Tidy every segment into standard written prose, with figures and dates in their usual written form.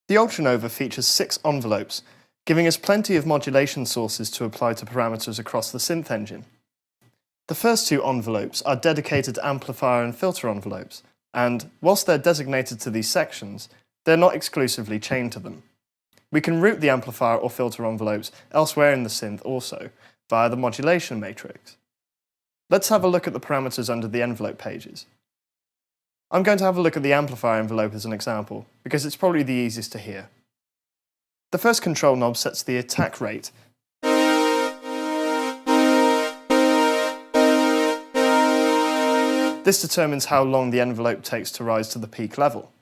The Ultranova features 6 envelopes, giving us plenty of modulation sources to apply to parameters across the synth engine. The first 2 envelopes are dedicated amplifier and filter envelopes, and whilst they're designated to these sections, they're not exclusively chained to them. We can route the amplifier or filter envelopes elsewhere in the synth also, via the modulation matrix. Let's have a look at the parameters under the envelope pages. I'm going to have a look at the amplifier envelope as an example, because it's probably the easiest to hear. The first control knob sets the attack rate. This determines how long the envelope takes to rise to the peak level.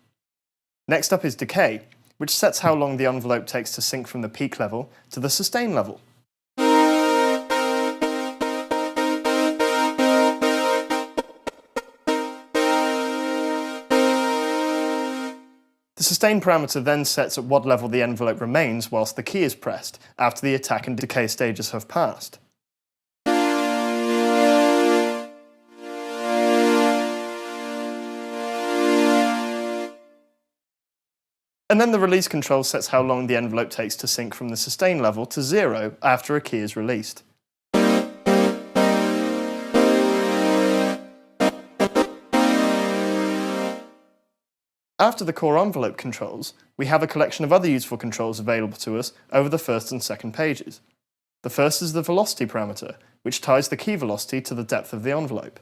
Next up is decay, which sets how long the envelope takes to sink from the peak level to the sustain level. The sustain parameter then sets at what level the envelope remains whilst the key is pressed, after the attack and decay stages have passed. And then the release control sets how long the envelope takes to sink from the sustain level to 0 after a key is released. After the core envelope controls, we have a collection of other useful controls available to us over the first and second pages. The first is the velocity parameter, which ties the key velocity to the depth of the envelope.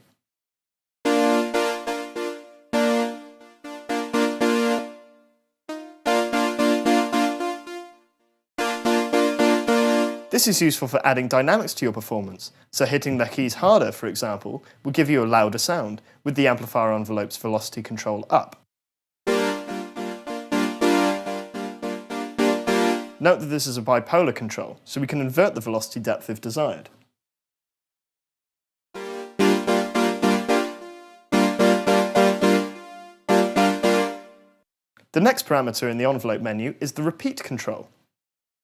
This is useful for adding dynamics to your performance, so hitting the keys harder, for example, will give you a louder sound, with the amplifier envelope's velocity control up. Note that this is a bipolar control, so we can invert the velocity depth if desired. The next parameter in the envelope menu is the repeat control.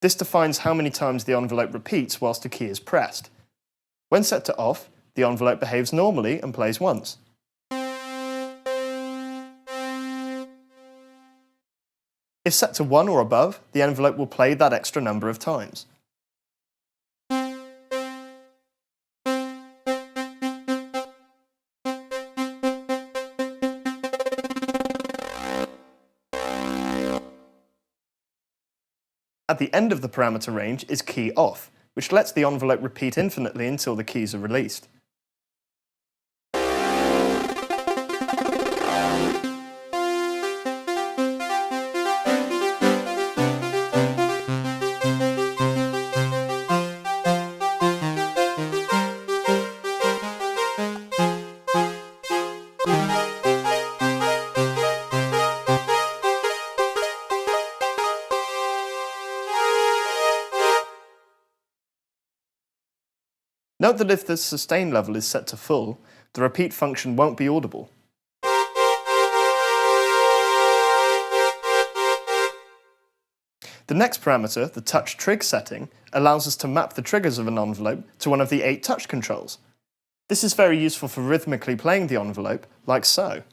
This defines how many times the envelope repeats whilst a key is pressed. When set to off, the envelope behaves normally and plays once. If set to 1 or above, the envelope will play that extra number of times. At the end of the parameter range is key off, which lets the envelope repeat infinitely until the keys are released. Note that if the sustain level is set to full, the repeat function won't be audible. The next parameter, the touch trig setting, allows us to map the triggers of an envelope to one of the 8 touch controls. This is very useful for rhythmically playing the envelope, like so.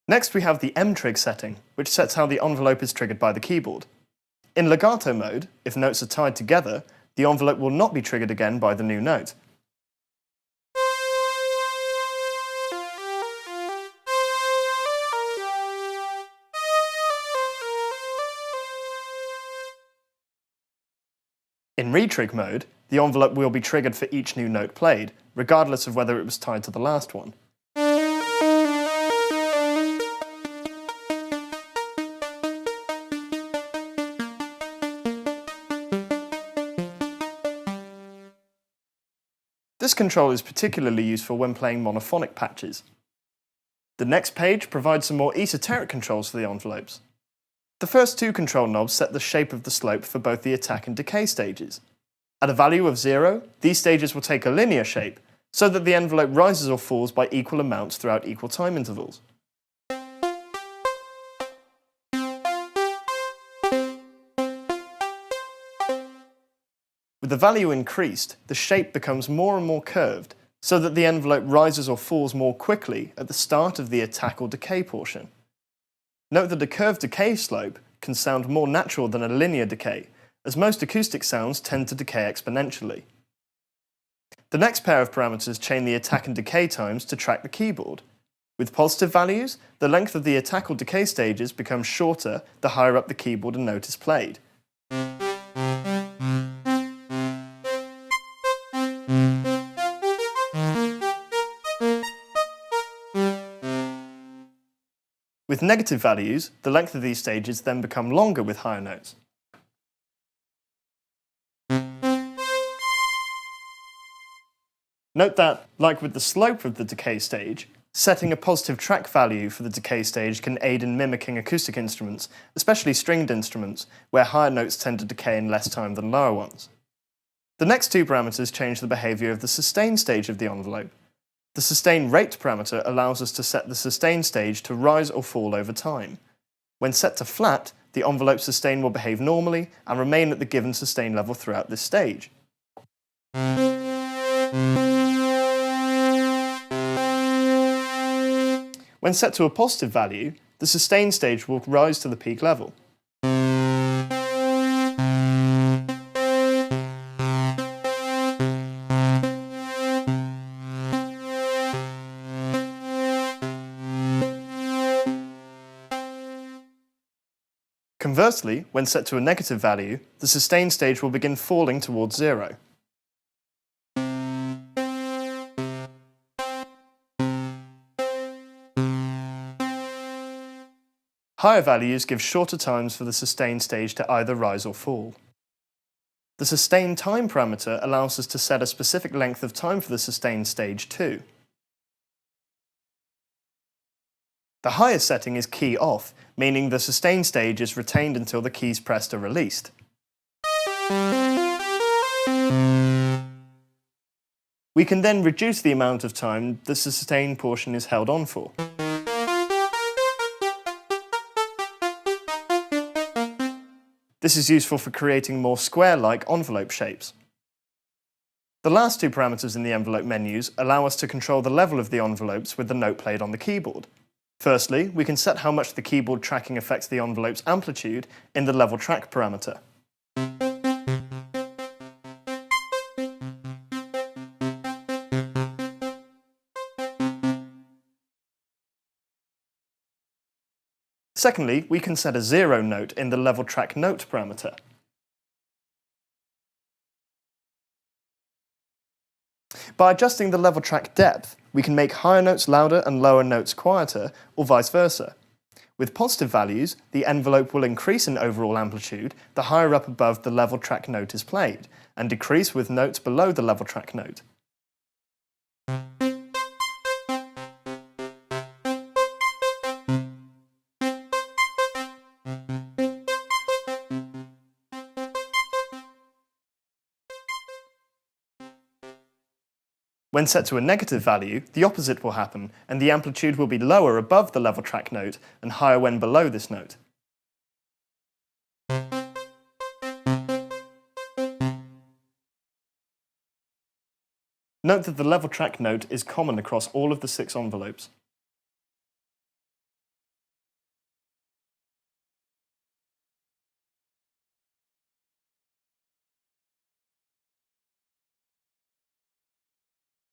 Next we have the M-trig setting, which sets how the envelope is triggered by the keyboard. In legato mode, if notes are tied together, the envelope will not be triggered again by the new note. In retrig mode, the envelope will be triggered for each new note played, regardless of whether it was tied to the last one. This control is particularly useful when playing monophonic patches. The next page provides some more esoteric controls for the envelopes. The first two control knobs set the shape of the slope for both the attack and decay stages. At a value of 0, these stages will take a linear shape, so that the envelope rises or falls by equal amounts throughout equal time intervals. With the value increased, the shape becomes more and more curved, so that the envelope rises or falls more quickly at the start of the attack or decay portion. Note that a curved decay slope can sound more natural than a linear decay, as most acoustic sounds tend to decay exponentially. The next pair of parameters chain the attack and decay times to track the keyboard. With positive values, the length of the attack or decay stages becomes shorter the higher up the keyboard a note is played. With negative values, the length of these stages then become longer with higher notes. Note that, like with the slope of the decay stage, setting a positive track value for the decay stage can aid in mimicking acoustic instruments, especially stringed instruments, where higher notes tend to decay in less time than lower ones. The next two parameters change the behaviour of the sustain stage of the envelope. The sustain rate parameter allows us to set the sustain stage to rise or fall over time. When set to flat, the envelope sustain will behave normally and remain at the given sustain level throughout this stage. When set to a positive value, the sustain stage will rise to the peak level. Conversely, when set to a negative value, the sustain stage will begin falling towards 0. Higher values give shorter times for the sustain stage to either rise or fall. The sustain time parameter allows us to set a specific length of time for the sustain stage too. The highest setting is key off, meaning the sustain stage is retained until the keys pressed are released. We can then reduce the amount of time the sustain portion is held on for. This is useful for creating more square-like envelope shapes. The last two parameters in the envelope menus allow us to control the level of the envelopes with the note played on the keyboard. Firstly, we can set how much the keyboard tracking affects the envelope's amplitude in the level track parameter. Secondly, we can set a 0 note in the level track note parameter. By adjusting the level track depth, we can make higher notes louder and lower notes quieter, or vice versa. With positive values, the envelope will increase in overall amplitude the higher up above the level track note is played, and decrease with notes below the level track note. When set to a negative value, the opposite will happen, and the amplitude will be lower above the level track note and higher when below this note. Note that the level track note is common across all of the 6 envelopes.